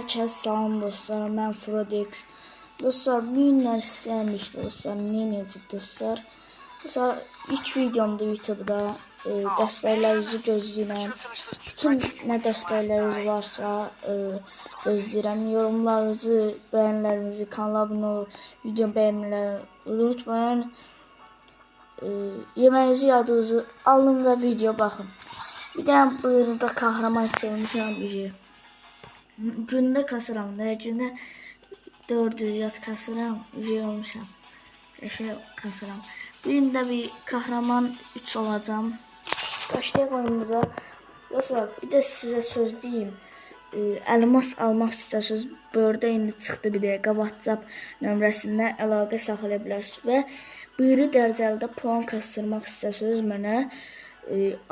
Hər kəs salam dostlar, mən Frodex. Dostlar, bu günlər istəyirmişdi dostlar, neyəcək dostlar? Dostlar, ilk videomda YouTube'da dəstəklərinizi gözləyirəm. Bütün nə dəstəkləriniz varsa gözləyirəm. Yorumlarınızı, bəyənlərinizi, kanala abunə olun, video bəyənmələri unutmayın. Yeməğinizi yadınızı alın və video baxın. Bir də buyurunda kahraman görmüşəm bir şey. Gündə kasıram da, gündə 400 yat kasıram, ücret olmuşam. Şey kasıram. Bugün də bir kahraman 3 olacağım. Başlayaq oyunumuza. Dostlar, bir də sizə söz deyim. Elmas almaq istəsəniz, burada indi çıxdı bir dəqiqə WhatsApp nömrəsindən əlaqə saxlaya bilərsiniz və buyuru dərəcədə puan kasırmaq istəsəniz mənə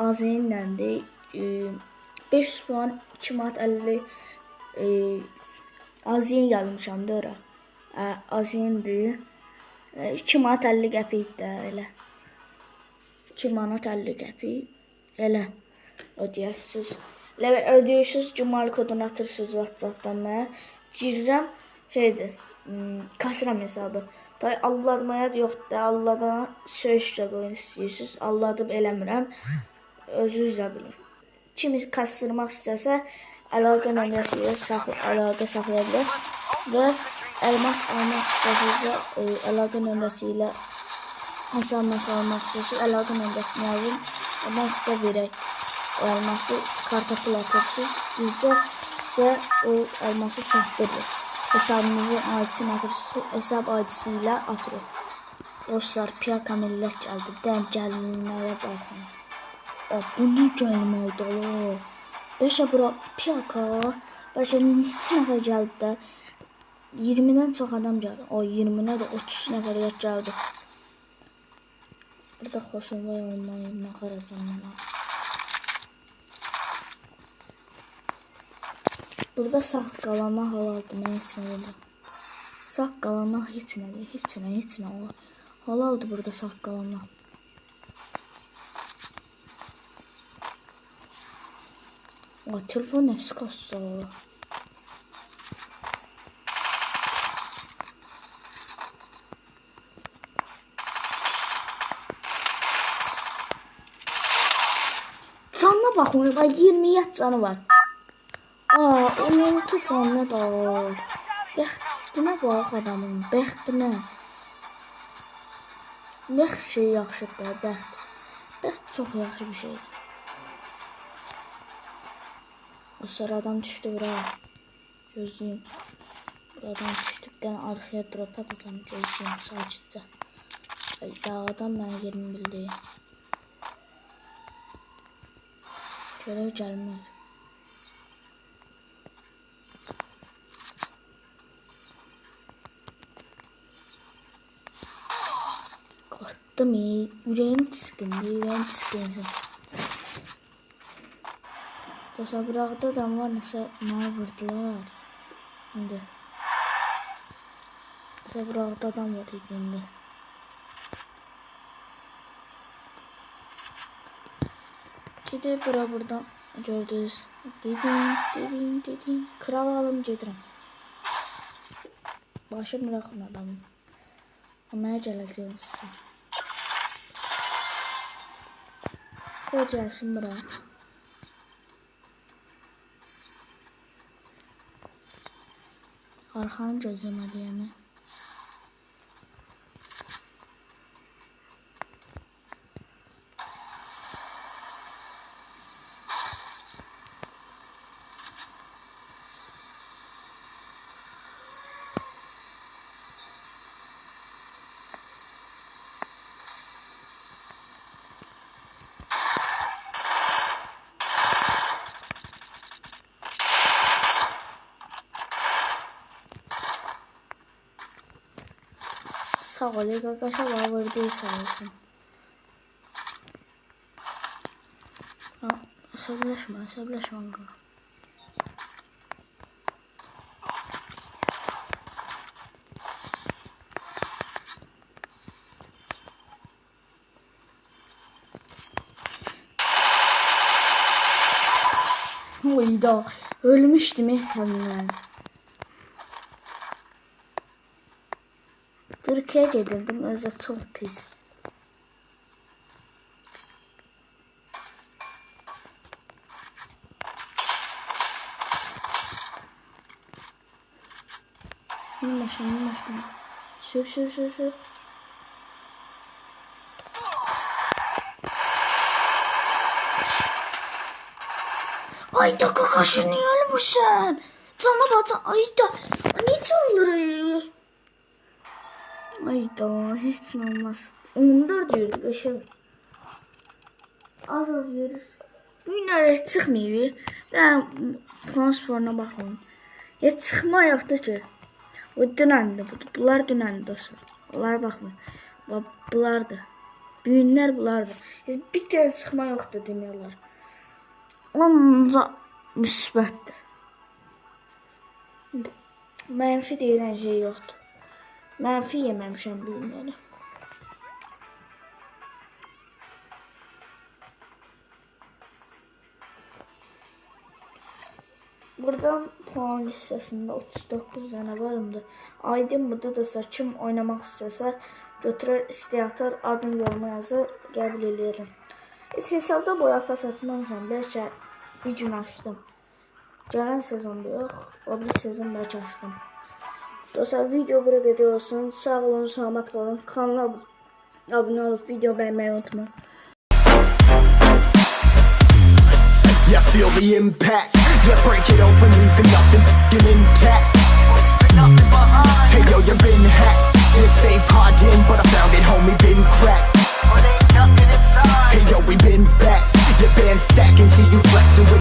Azinləndir. 500 puan 2 manat 50 Azin yazmışam da ora. Azindir. 2 manat 50 qəpik də elə. 2 manat 50 qəpik elə ödəyəsiniz. Elə ödəyirsiniz, Cumal kodunu atırsınız WhatsApp-dan mənə. Girirəm, şeydir, kasıram hesabı. Day alladmaya yoxdur da, alladan söyüşlə qoyun istəyirsiniz. Alladıb eləmirəm. Özünüz də bilin. Kim kasırmaq istəsə, əlaqə nömrəsi ilə əlaqə saxlaya bilər və elmas almaq istəsə əlaqə nömrəsi ilə neçə elmas almaq istəsə əlaqə nömrəsini yazın. Ondan sizə verək o elması kartopul atırsınız. Bizdə sizə o elması çatdırır. Hesabınızın aidisini atırsınız. Hesab aidisi ilə atırıq. Dostlar, piyaka millət gəldi. Dən gəlinlərə baxın. Bu ne gəlməkdir ola? Bəlkə bura piyaka, bəlkə neçə nəfər gəldi də. 20-dən çox adam gəldi. O 20-nə də 30 nəfər gəldi. Burada xoşuma olmayı naxaracam mənə. Burada sağ qalana halaldır, mən heç nə deyirəm. Sağ qalana heç nədir, heç nə olar. Halaldır burada sağ qalana. Telefon nəfsi kastı olar. Canına baxın, 20 canı var. 16 canlı da var. Bəxtinə bax adamın, bəxtinə. Bəxt şey yaxşıdır, bəxt. Bəxt çox yaxşı bir şeydir. O sıradan düşdü bura. Gözləyim. Buradan düşdü. Bir dənə arxaya drop atacam. Gözləyim sakitcə. Dağdan mən yerimi bildi. Görev gəlmir. Qorxdum, ürəyim piskindir. Dostlar, burada adam var, nəsə mənə vurdular. İndi. Dostlar, burada adam var idi indi. Gedib buradan gördünüz. Dedim. Kral alım gedirəm. Başım bırakın adamı. Mənə gələcəyim sizə. O gəlsin bura. Arxanı gözləmə deyəmi. Sağ ol, arkadaşlar, var değil sağ olsun. Əsəbləşmə. Oyda ölmüştüm senden. Türkiye'ye gedirdim, özü çok pis. Maşın. Sür. Ayda kakaşı niye ölmüşsün? Cana batan Ayda. Necə olur? Ayda heç nə olmaz. 14 yürür eşək. Az yürür. Bu günlər çıxmıyor. Transferına baxın. Heç çıxma yoxdur ki. O dünəndi budur. Bunlar dünəndi dostlar. Onlara baxmayın. Bunlardır. Büyünlər bunlardır. Bir kere çıxma yoxdur demiyorlar. Onca müsbətdir. Mənfi deyilən şey yoxdur. Mənfi yeməmişəm büyünləri. Buradan puan listəsində 39 dənə varımdır. Aydın budur dostlar. Kim oynamaq istəsə götürər, istəyatlar adını yoruma yazır, qəbul eləyirəm. Heç hesabda boyaka satmamışam. Bəlkə bir gün açdım. Gələn sezonda yox, o bir sezon bəlkə açdım. Dostlar video bura qədər olsun. Sağ olun, salamat qalın. Kanala abunə olub video bəyənməyi unutmayın. Yeah, feel the impact. Yeah, break it open, leaving nothing intact. Hey yo, you been hacked. Yeah, safe hard in, but I found it, homie, been cracked.